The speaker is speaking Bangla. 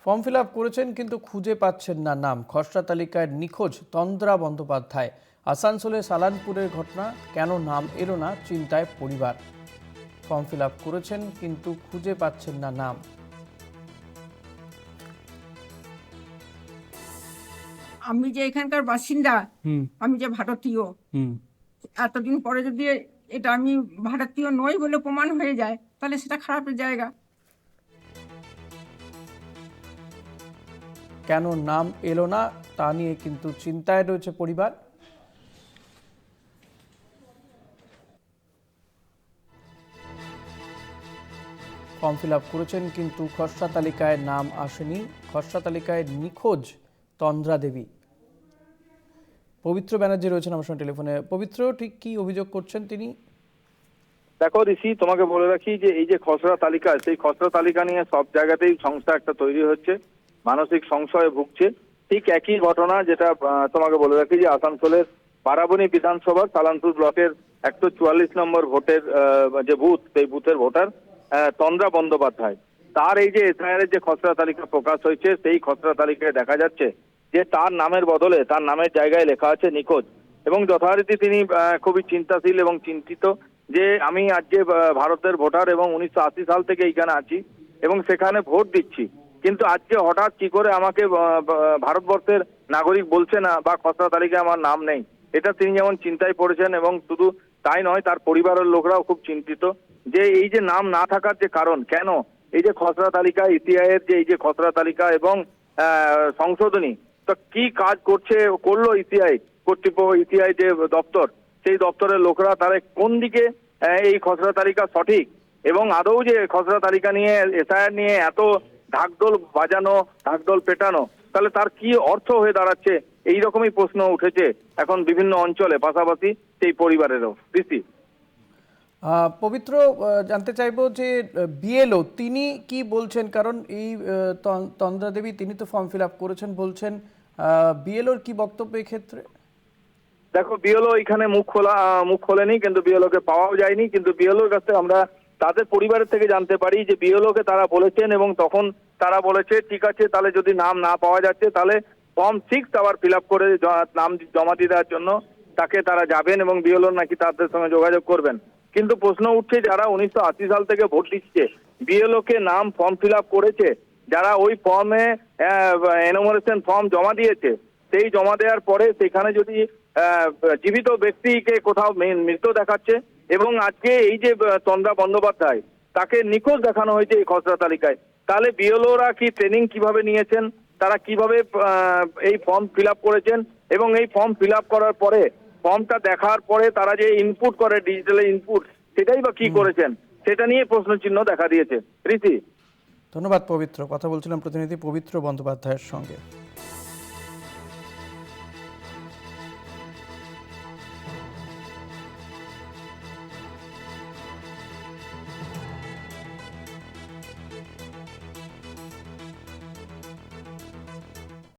ফর্ম ফিল আপ করেছেন কিন্তু খুঁজে পাচ্ছেন না নাম। খসড়া তালিকায় নিখোঁজ তন্দ্রা বন্দ্যোপাধ্যায়। আসানসোলে সালানপুরের ঘটনা, কেন নাম এলো না চিন্তায় পরিবার। ফর্ম ফিল আপ করেছেন কিন্তু খুঁজে পাচ্ছেন না নাম। আমি যে এখানকার বাসিন্দা, হুম আমি যে ভারতীয়, হুম এতদিন পরে যদি এটা আমি ভারতীয় নই বলে প্রমাণ হয়ে যায়, তাহলে সেটা খারাপের জায়গা। কেন নাম এলো না তা নিয়ে কিন্তু চিন্তায় রয়েছে পরিবার। ফর্ম ফিল আপ করেছেন কিন্তু খসড়া তালিকায় নাম আসেনি। খসড়া তালিকায় নিখোঁজ তন্দ্রা দেবী। পবিত্র ব্যানার্জি রয়েছেন আমার সঙ্গে টেলিফোনে। পবিত্র, ঠিক কি অভিযোগ করছেন তিনি? দেখো ঋষি, তোমাকে বলে রাখি যে এই যে খসড়া তালিকা, সেই খসড়া তালিকা নিয়ে সব জায়গাতেই সংস্থা একটা তৈরি হচ্ছে, মানসিক সংশয়ে ভুগছে। ঠিক একই ঘটনা যেটা তোমাকে বলে রাখি যে আসানসোলের বারাবণী বিধানসভার সালানপুর ব্লকের 144 নম্বর ভোটের যে বুথ, সেই বুথের ভোটার তন্দ্রা বন্দ্যোপাধ্যায়, তার এই যে এসআইআর এর যে খসড়া তালিকা প্রকাশ হয়েছে, সেই খসড়া তালিকায় দেখা যাচ্ছে যে তার নামের বদলে তার নামের জায়গায় লেখা আছে নিখোঁজ। এবং যথারীতি তিনি খুবই চিন্তাশীল এবং চিন্তিত যে আমি আজকে ভারতের ভোটার এবং 1980 সাল থেকে এইখানে আছি এবং সেখানে ভোট দিচ্ছি, কিন্তু আজকে হঠাৎ কি করে আমাকে ভারতবর্ষের নাগরিক বলছে না বা খসড়া তালিকায় আমার নাম নেই। এটা তিনি যেমন চিন্তায় পড়েছেন, এবং শুধু তাই নয়, তার পরিবারের লোকরাও খুব চিন্তিত যে এই যে নাম না থাকার যে কারণ, কেন এই যে খসড়া তালিকা, ইসিআই এর যে এই যে খসড়া তালিকা এবং সংশোধনী, তো কি কাজ করলো ইসিআই কর্তৃপক্ষ, ইসিআই যে দপ্তর, সেই দপ্তরের লোকরা তারা কোন দিকে এই খসড়া তালিকা সঠিক, এবং আদৌ যে খসড়া তালিকা নিয়ে এসআইআর নিয়ে এত ঢাকঢোল বাজানো, ঢাকঢোল পেটানো, তাহলে তার কি অর্থ হয়ে দাঁড়াচ্ছে, এই রকমই প্রশ্ন উঠেছে এখন বিভিন্ন অঞ্চলে, পাশাপাশি সেই পরিবারেরও। ঋষি, পবিত্র, জানতে চাইবো যে বিএলও তিনি কি বলছেন, কারণ এই তন্দ্রা দেবী তিনি তো ফর্ম ফিল আপ করেছেন বলছেন। বিএলওর কি বক্তব্য এই ক্ষেত্রে? দেখো, বিএলও এখানে মুখ খোলেনি, কিন্তু বিএলও কে পাওয়াও যায়নি। কিন্তু বিএলওর কাছে আমরা তাদের পরিবারের থেকে জানতে পারি যে বিএলও কে তারা বলেছেন, এবং তখন তারা বলেছে ঠিক আছে, তাহলে যদি নাম না পাওয়া যাচ্ছে তাহলে ফর্ম 6 আবার ফিল আপ করে নাম জমা দিয়ে দেওয়ার জন্য তাকে তারা যাবেন, এবং বিএলও নাকি তাদের সঙ্গে যোগাযোগ করবেন। কিন্তু প্রশ্ন উঠছে, যারা 1980 সাল থেকে ভোট দিচ্ছে, বিএলও কে নাম ফর্ম ফিল আপ করেছে, যারা ওই ফর্মে এনোমারেশন ফর্ম জমা দিয়েছে, সেই জমা দেওয়ার পরে সেখানে যদি জীবিত ব্যক্তিকে কোথাও মৃত দেখাচ্ছে, এবং আজকে এই যে তন্দ্রা বন্দ্যোপাধ্যায়, তাকে নিখোঁজ দেখানো হয়েছে এই খসড়া তালিকায়, তাহলে বিএলওরা কি ট্রেনিং কিভাবে নিয়েছেন, তারা কিভাবে এই ফর্ম ফিল আপ করেছেন, এবং এই ফর্ম ফিল আপ করার পরে ফর্মটা দেখার পরে তারা যে ইনপুট করে, ডিজিটাল ইনপুট, সেটাই বা কি করেছেন, সেটা নিয়ে প্রশ্ন চিহ্ন দেখা দিয়েছে। ঋষি, ধন্যবাদ পবিত্র। কথা বলছিলাম প্রতিনিধি পবিত্র বন্দ্যোপাধ্যায়ের সঙ্গে।